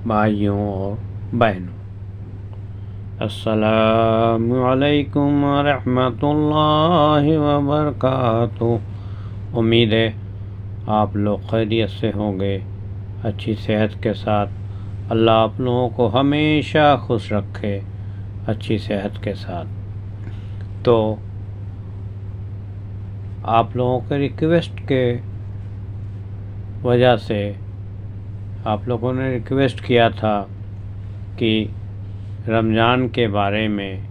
भाइयों और बहनों, अस्सलामु अलैकुम रहमतुल्लाहि व बरकातुहू। उम्मीद है आप लोग खैरियत से होंगे, अच्छी सेहत के साथ। अल्लाह आप लोगों को हमेशा खुश रखे अच्छी सेहत के साथ। तो आप लोगों के रिक्वेस्ट के वजह से आप लोगों ने रिक्वेस्ट किया था कि रमज़ान के बारे में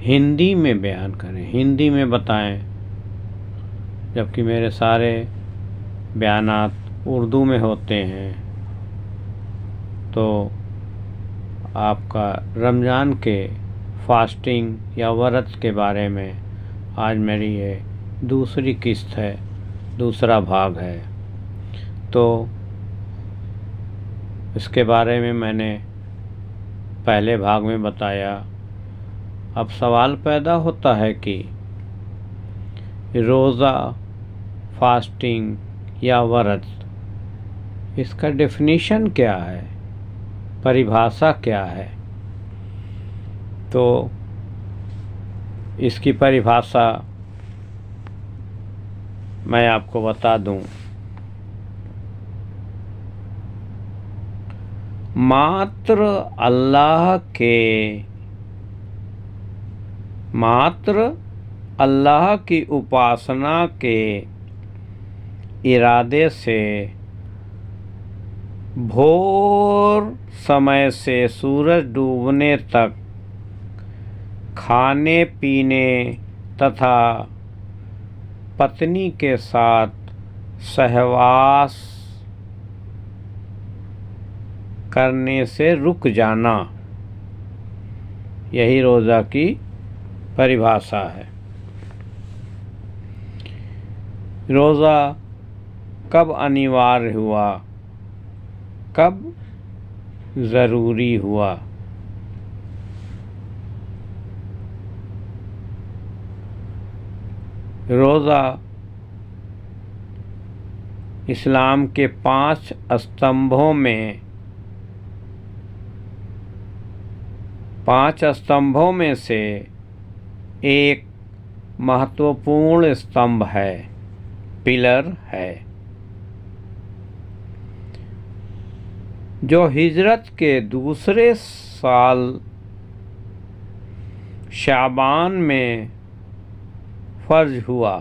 हिंदी में बयान करें, हिंदी में बताएं, जबकि मेरे सारे बयानात उर्दू में होते हैं। तो आपका रमज़ान के फास्टिंग या व्रत के बारे में आज मेरी ये दूसरी किस्त है, दूसरा भाग है। तो इसके बारे में मैंने पहले भाग में बताया। अब सवाल पैदा होता है कि रोज़ा, फास्टिंग या व्रत, इसका डेफिनीशन क्या है, परिभाषा क्या है। तो इसकी परिभाषा मैं आपको बता दूं। मात्र अल्लाह की उपासना के इरादे से भोर समय से सूरज डूबने तक खाने पीने तथा पत्नी के साथ सहवास करने से रुक जाना, यही रोज़ा की परिभाषा है। रोज़ा कब अनिवार्य हुआ, कब ज़रूरी हुआ। रोज़ा इस्लाम के 5 स्तंभों में से एक महत्वपूर्ण स्तंभ है, पिलर है, जो हिजरत के दूसरे साल शाबान में फर्ज हुआ,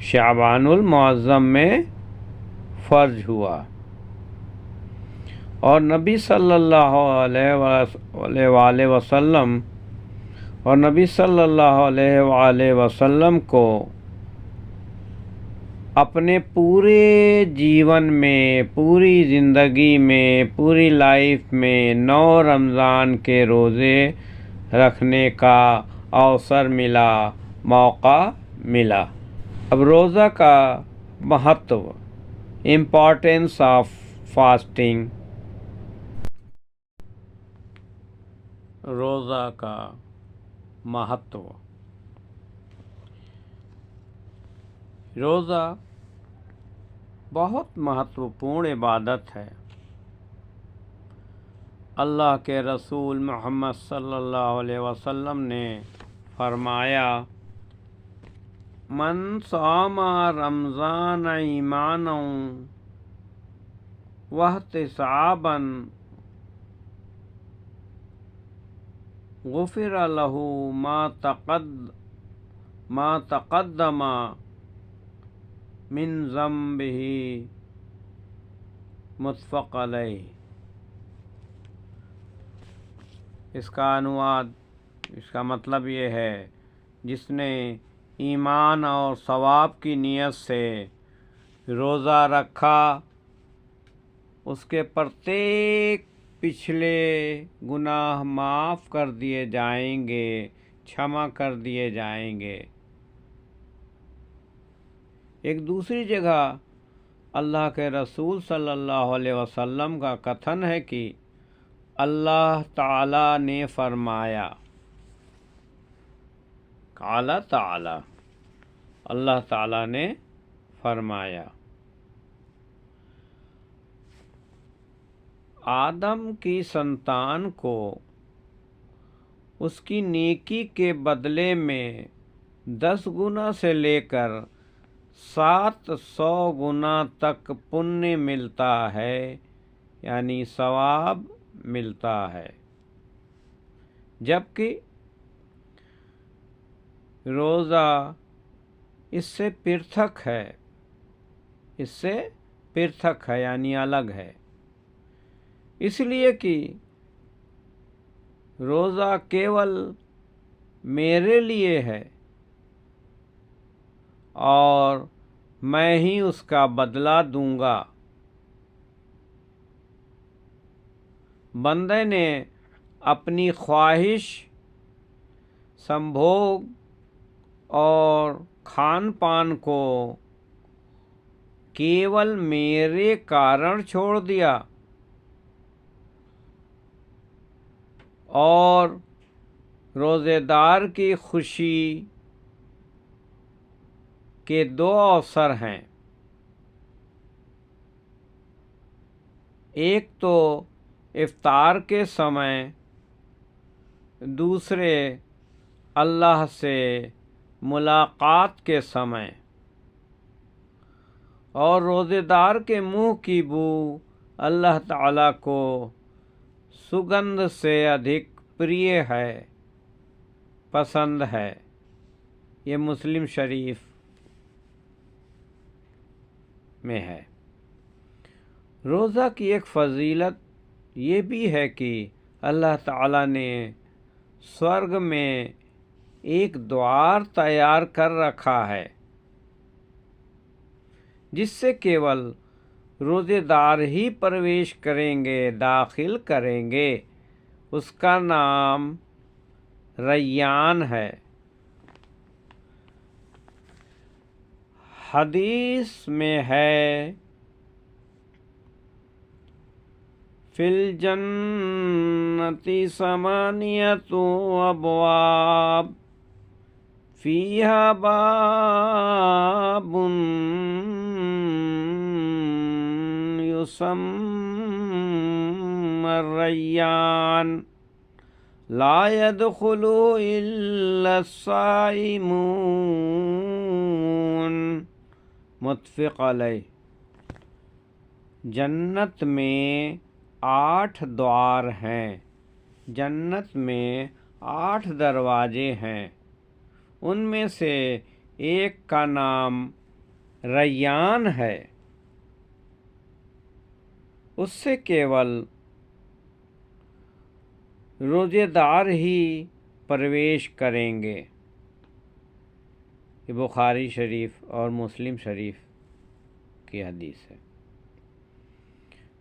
शाबानुल मुअज़्ज़म में फर्ज हुआ। और नबी सल्लल्लाहु अलैहि वसल्लम को अपने पूरे जीवन में, पूरी ज़िंदगी में, पूरी लाइफ में 9 रमज़ान के रोज़े रखने का अवसर मिला, मौका मिला। अब रोज़ा का महत्व, इम्पोर्टेंस ऑफ फास्टिंग। रोज़ा का महत्व। रोज़ा बहुत महत्वपूर्ण इबादत है। अल्लाह के रसूल मोहम्मद सल्लल्लाहु अलैहि वसल्लम ने फरमाया, मन सामा रमज़ान ईमानन वहतिसाबन गुफ़िर लहू मा तक़द्दमा मिन ज़म्बिही, मुत्तफ़क़ अलैह। इसका अनुवाद, इसका मतलब ये है, जिसने ईमान और सवाब की नीयत से रोज़ा रखा, उसके प्रत्येक पिछले गुनाह माफ़ कर दिए जाएंगे, क्षमा कर दिए जाएंगे। एक दूसरी जगह अल्लाह के रसूल सल्लल्लाहु अलैहि वसल्लम का कथन है कि अल्लाह ताला ने फरमाया, काला ताला, अल्लाह ताला ने फरमाया, आदम की संतान को उसकी नेकी के बदले में 10 गुना से लेकर 700 गुना तक पुण्य मिलता है, यानी सवाब मिलता है। जबकि रोज़ा इससे पृथक है यानी अलग है, इसलिए कि रोज़ा केवल मेरे लिए है और मैं ही उसका बदला दूंगा। बंदे ने अपनी ख्वाहिश, संभोग और खान पान को केवल मेरे कारण छोड़ दिया और रोज़ेदार की खुशी के 2 अवसर हैं। एक तो इफ्तार के समय, दूसरे अल्लाह से मुलाकात के समय। और रोज़ेदार के मुंह की बू अल्लाह ताला को सुगंध से अधिक प्रिय है, पसंद है। ये मुस्लिम शरीफ में है। रोज़ा की एक फ़जीलत ये भी है कि अल्लाह ताला ने स्वर्ग में एक द्वार तैयार कर रखा है जिससे केवल रोज़ेदार ही प्रवेश करेंगे, दाखिल करेंगे। उसका नाम रैयान है। हदीस में है, फिल जन्नति समानियतु अबवाब फीहा बाबुन युसम्मा रैयान ला यदखुलु इल्ला साइमून। मुत्फ़िक़ अलैह। जन्नत में 8 द्वार हैं। जन्नत में 8 दरवाजे हैं। उनमें से एक का नाम रैयान है। उससे केवल रोज़ेदार ही प्रवेश करेंगे। ये बुखारी शरीफ और मुस्लिम शरीफ की हदीस है।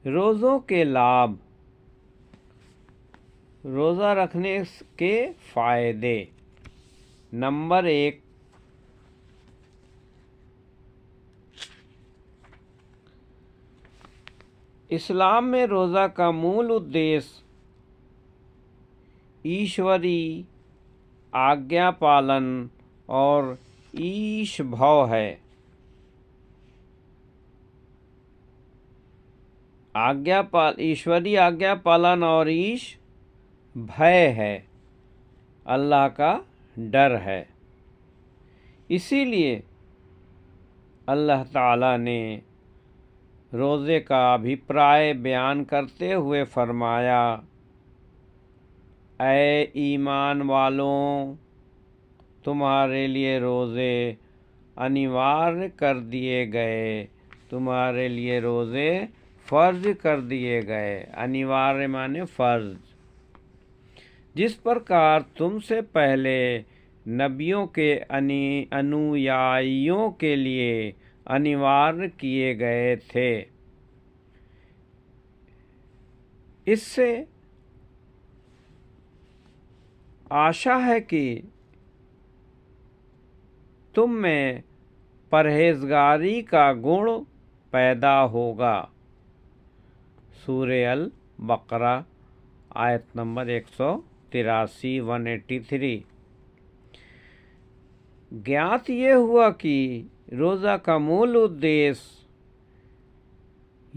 रोज़ों के लाभ, रोज़ा रखने के फ़ायदे। नंबर 1, इस्लाम में रोज़ा का मूल उद्देश्य ईश्वरी आज्ञा पालन और ईश भाव है। ईश्वरी आज्ञा पालन और ईश भय है, अल्लाह का डर है। इसीलिए अल्लाह ताला ने रोज़े का अभिप्राय बयान करते हुए फरमाया, ऐ ईमान वालों, तुम्हारे लिए रोज़े अनिवार्य कर दिए गए, तुम्हारे लिए रोज़े फ़र्ज कर दिए गए। अनिवार्य माने फ़र्ज। जिस प्रकार तुमसे पहले नबियों के अनुयायियों के लिए अनिवार्य किए गए थे। इससे आशा है कि तुम में परहेज़गारी का गुण पैदा होगा। सूरह अल बकरा आयत नंबर 183 183। ज्ञात ये हुआ कि रोज़ा का मूल उद्देश्य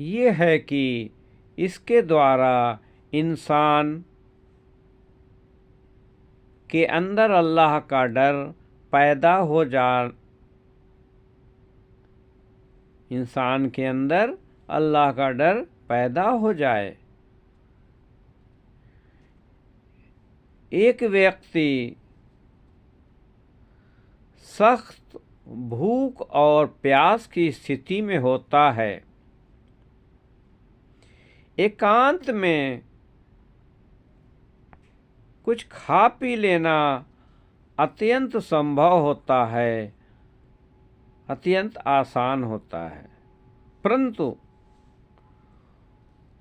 ये है कि इसके द्वारा इंसान के अंदर अल्लाह का डर पैदा हो इंसान के अंदर अल्लाह का डर पैदा हो जाए। एक व्यक्ति सख्त भूख और प्यास की स्थिति में होता है, एकांत में कुछ खा पी लेना अत्यंत संभव होता है, अत्यंत आसान होता है, परंतु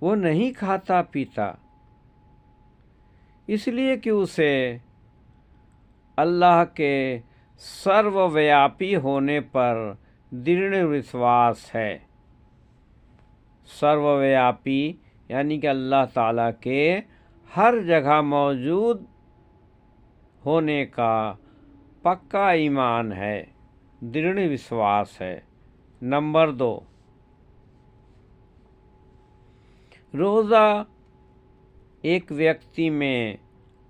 वो नहीं खाता पीता, इसलिए कि उसे अल्लाह के सर्वव्यापी होने पर दृढ़ विश्वास है। सर्वव्यापी यानी कि अल्लाह ताला के हर जगह मौजूद होने का पक्का ईमान है, दृढ़ विश्वास है। नंबर 2, रोज़ा एक व्यक्ति में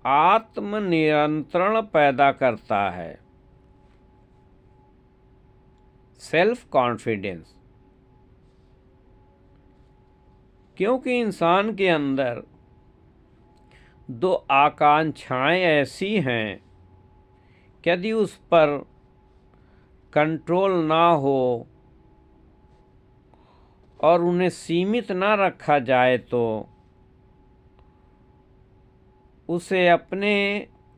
आत्मनियंत्रण पैदा करता है, सेल्फ कॉन्फिडेंस, क्योंकि इंसान के अंदर 2 आकांक्षाएं ऐसी हैं कि यदि उस पर कंट्रोल ना हो और उन्हें सीमित ना रखा जाए तो उसे अपने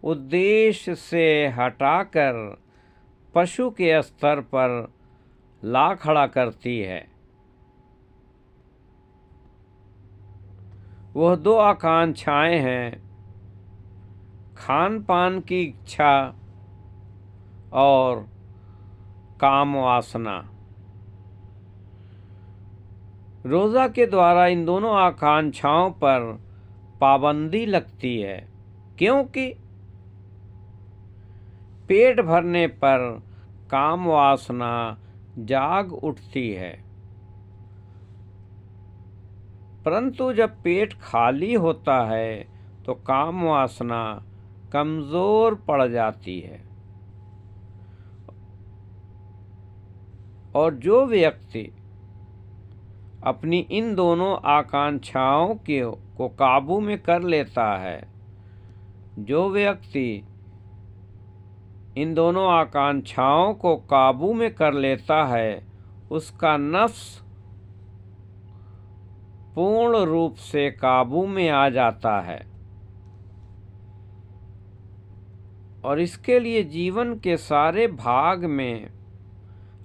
उद्देश्य से हटाकर पशु के स्तर पर ला खड़ा करती है। वह 2 आकांक्षाएं हैं, खान पान की इच्छा और काम वासना। रोज़ा के द्वारा इन दोनों आकांक्षाओं पर पाबंदी लगती है, क्योंकि पेट भरने पर काम वासना जाग उठती है, परंतु जब पेट खाली होता है तो काम वासना कमज़ोर पड़ जाती है। और जो व्यक्ति अपनी इन दोनों आकांक्षाओं को काबू में कर लेता है, जो व्यक्ति इन दोनों आकांक्षाओं को काबू में कर लेता है, उसका नफ्स पूर्ण रूप से काबू में आ जाता है। और इसके लिए जीवन के सारे भाग में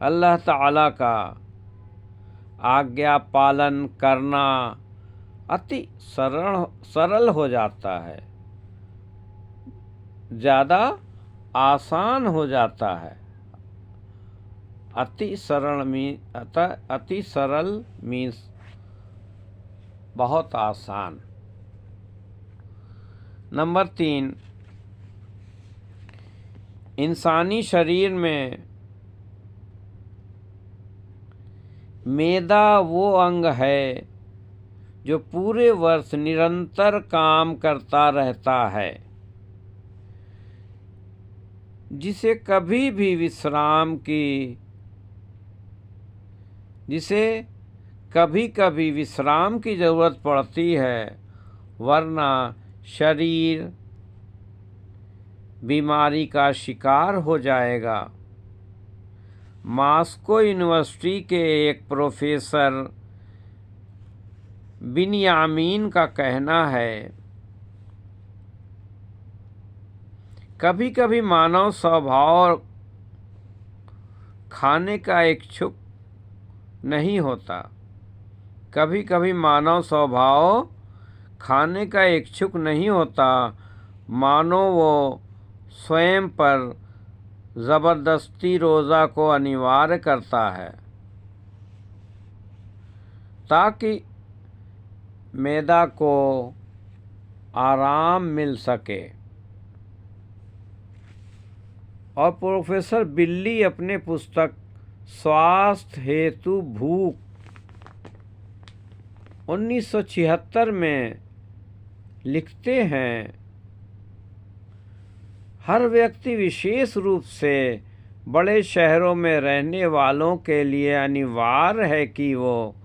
अल्लाह ताला का आज्ञा पालन करना अति सरल हो जाता है, ज़्यादा आसान हो जाता है। अति सरल मीन्स बहुत आसान। नंबर 3, इंसानी शरीर में मैदा वो अंग है जो पूरे वर्ष निरंतर काम करता रहता है, जिसे कभी कभी विश्राम की ज़रूरत पड़ती है, वरना शरीर बीमारी का शिकार हो जाएगा। मॉस्को यूनिवर्सिटी के एक प्रोफेसर बिन्यामीन का कहना है, कभी कभी मानव स्वभाव खाने का इच्छुक नहीं होता, कभी कभी मानव स्वभाव खाने का इच्छुक नहीं होता, मानो वो स्वयं पर ज़बरदस्ती रोज़ा को अनिवार्य करता है ताकि मैदा को आराम मिल सके। और प्रोफेसर बिल्ली अपने पुस्तक स्वास्थ्य हेतु भूख 1976 में लिखते हैं, हर व्यक्ति विशेष रूप से बड़े शहरों में रहने वालों के लिए अनिवार्य है कि वो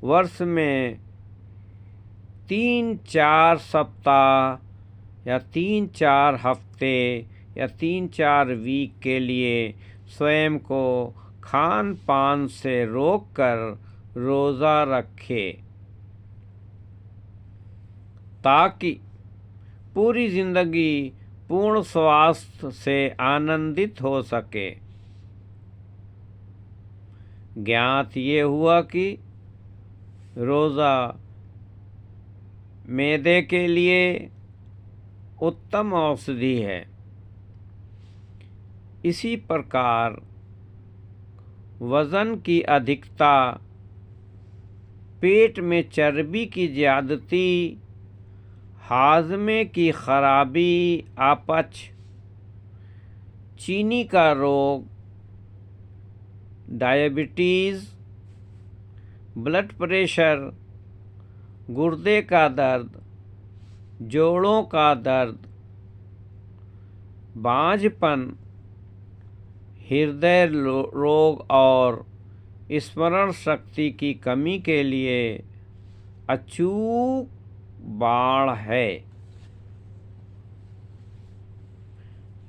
वर्ष में 3-4 सप्ताह या 3-4 हफ्ते या 3-4 वीक के लिए स्वयं को खान पान से रोककर रोज़ा रखे, ताकि पूरी जिंदगी पूर्ण स्वास्थ्य से आनंदित हो सके। ज्ञात ये हुआ कि रोज़ा मैदे के लिए उत्तम औषधि है। इसी प्रकार वज़न की अधिकता, पेट में चर्बी की ज़्यादती, हाजमे की खराबी, अपच, चीनी का रोग, डायबिटीज़, ब्लड प्रेशर, गुर्दे का दर्द, जोड़ों का दर्द, बांझपन, हृदय रोग और स्मरण शक्ति की कमी के लिए अचूक बाण है।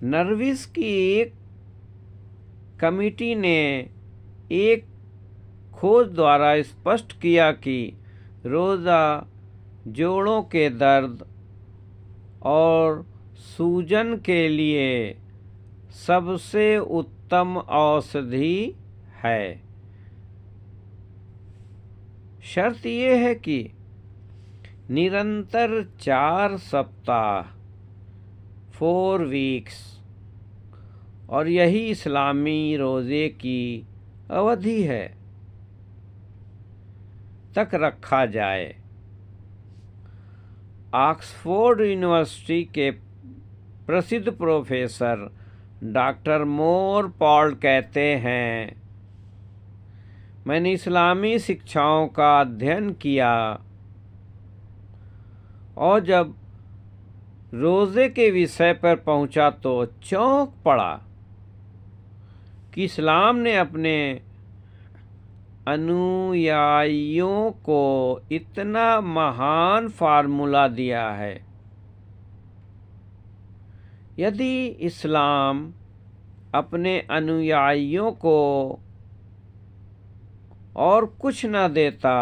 नर्विस की एक कमिटी ने एक खोज द्वारा स्पष्ट किया कि रोज़ा जोड़ों के दर्द और सूजन के लिए सबसे उत्तम औषधि है। शर्त यह है कि निरंतर 4 सप्ताह 4 वीक्स, और यही इस्लामी रोज़े की अवधि है, तक रखा जाए। ऑक्सफोर्ड यूनिवर्सिटी के प्रसिद्ध प्रोफेसर डॉक्टर मोर पॉल कहते हैं, मैंने इस्लामी शिक्षाओं का अध्ययन किया और जब रोज़े के विषय पर पहुंचा तो चौंक पड़ा कि इस्लाम ने अपने अनुयायियों को इतना महान फार्मूला दिया है। यदि इस्लाम अपने अनुयायियों को और कुछ न देता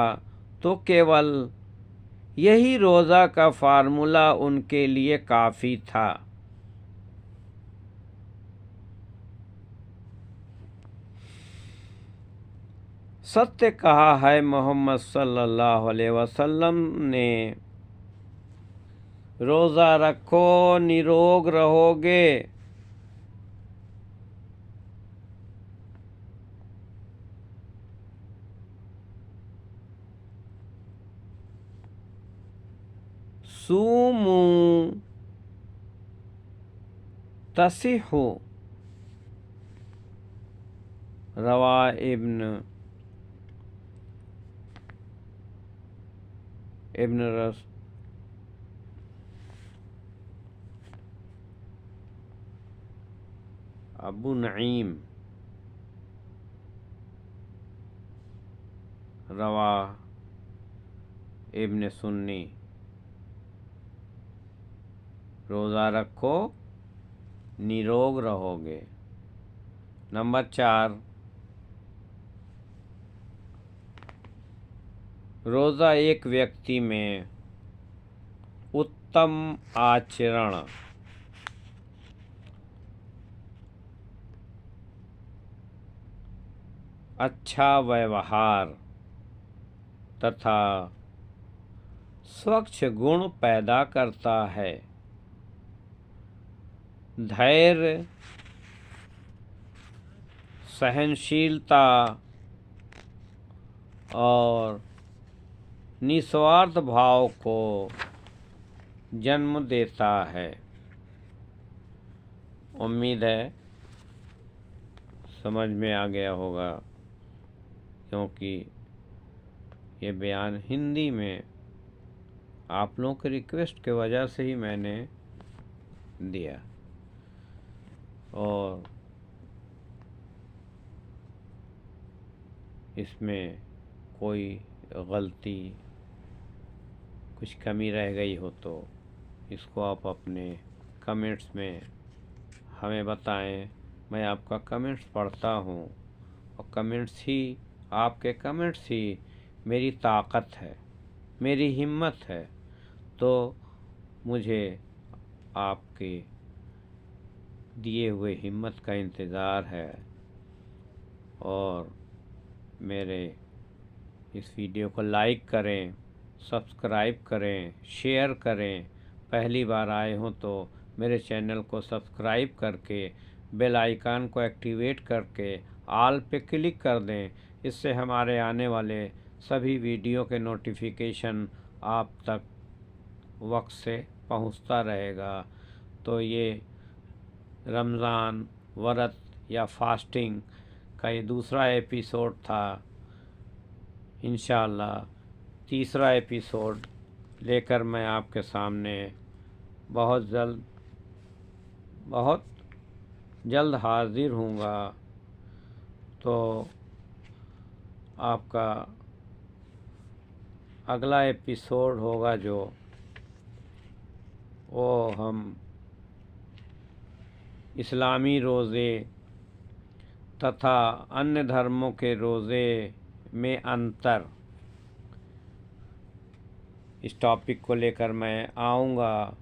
तो केवल यही रोज़ा का फार्मूला उनके लिए काफ़ी था। सत्य कहा है मोहम्मद सल्लल्लाहु अलैहि वसल्लम ने, रोज़ा रखो निरोग रहोगे। सूमू तसिहु, रवा इब्न रस अबू नईम, रवा इब्न सुन्नी। रोज़ा रखो निरोग रहोगे। नंबर 4, रोज़ा एक व्यक्ति में उत्तम आचरण, अच्छा व्यवहार तथा स्वच्छ गुण पैदा करता है। धैर्य, सहनशीलता और निस्वार्थ भाव को जन्म देता है। उम्मीद है समझ में आ गया होगा, क्योंकि ये बयान हिंदी में आप लोगों के रिक्वेस्ट के वजह से ही मैंने दिया। और इसमें कोई गलती, कुछ कमी रह गई हो तो इसको आप अपने कमेंट्स में हमें बताएं। मैं आपका कमेंट्स पढ़ता हूँ और आपके कमेंट्स ही मेरी ताकत है, मेरी हिम्मत है। तो मुझे आपके दिए हुए हिम्मत का इंतज़ार है। और मेरे इस वीडियो को लाइक करें, सब्सक्राइब करें, शेयर करें। पहली बार आए हों तो मेरे चैनल को सब्सक्राइब करके बेल आइकन को एक्टिवेट करके ऑल पे क्लिक कर दें। इससे हमारे आने वाले सभी वीडियो के नोटिफिकेशन आप तक वक्त से पहुंचता रहेगा। तो ये रमज़ान व्रत या फास्टिंग का ये दूसरा एपिसोड था। इंशाअल्लाह तीसरा एपिसोड लेकर मैं आपके सामने बहुत जल्द हाजिर हूँगा। तो आपका अगला एपिसोड होगा वो हम इस्लामी रोज़े तथा अन्य धर्मों के रोज़े में अंतर, इस टॉपिक को लेकर मैं आऊँगा।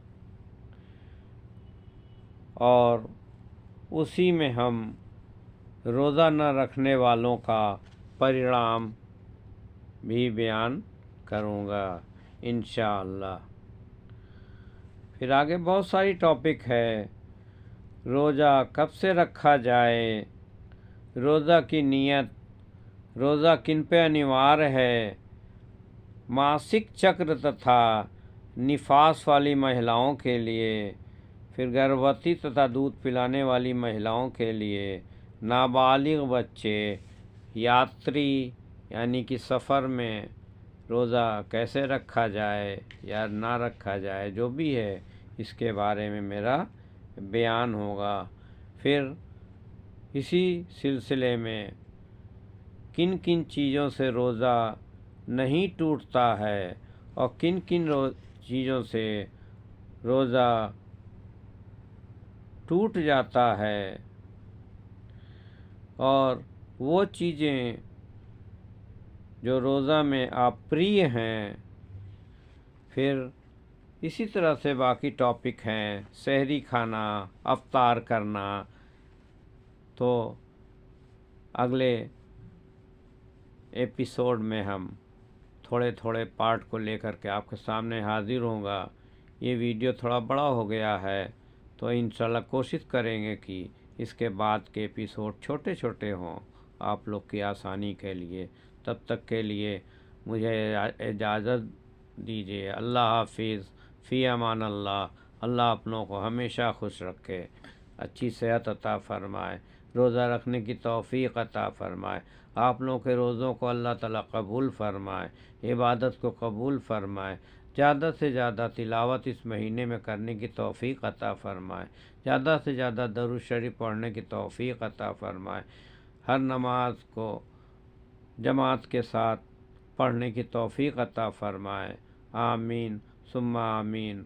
और उसी में हम रोज़ा न रखने वालों का परिणाम भी बयान करूँगा इंशाअल्लाह। फिर आगे बहुत सारी टॉपिक है। रोज़ा कब से रखा जाए, रोज़ा की नियत, रोज़ा किन पे अनिवार्य है, मासिक चक्र तथा निफास वाली महिलाओं के लिए, फिर गर्भवती तथा दूध पिलाने वाली महिलाओं के लिए, नाबालिग बच्चे, यात्री यानी कि सफ़र में रोज़ा कैसे रखा जाए या ना रखा जाए, जो भी है इसके बारे में मेरा बयान होगा। फिर इसी सिलसिले में किन किन चीज़ों से रोज़ा नहीं टूटता है और किन किन चीज़ों से रोज़ा टूट जाता है, और वो चीज़ें जो रोज़ा में अप्रिय हैं। फिर इसी तरह से बाकी टॉपिक हैं, सहरी खाना, अफ्तार करना। तो अगले एपिसोड में हम थोड़े थोड़े पार्ट को लेकर के आपके सामने हाजिर होऊंगा। ये वीडियो थोड़ा बड़ा हो गया है तो इंशाल्लाह कोशिश करेंगे कि इसके बाद के एपिसोड छोटे छोटे हों आप लोग की आसानी के लिए। तब तक के लिए मुझे इजाज़त दीजिए। अल्लाह हाफिज़, फ़ी अमान अल्लाह। अल्लाह अपनों को हमेशा खुश रखे, अच्छी सेहत अता फ़रमाए, रोज़ा रखने की तौफ़ीक़ अता फ़रमाए। आप लोगों के रोज़ों को अल्लाह ताला कबूल फ़रमाए, इबादत को कबूल फ़रमाए। ज़्यादा से ज़्यादा तिलावत इस महीने में करने की तौफ़ीक़ अता फ़रमाए। ज़्यादा से ज़्यादा दरूद शरीफ पढ़ने की तौफ़ीक़ अता फ़रमाए। हर नमाज को जमात के साथ पढ़ने की तौफ़ीक़ अता फ़रमाए। आमीन सुम्मा आमीन।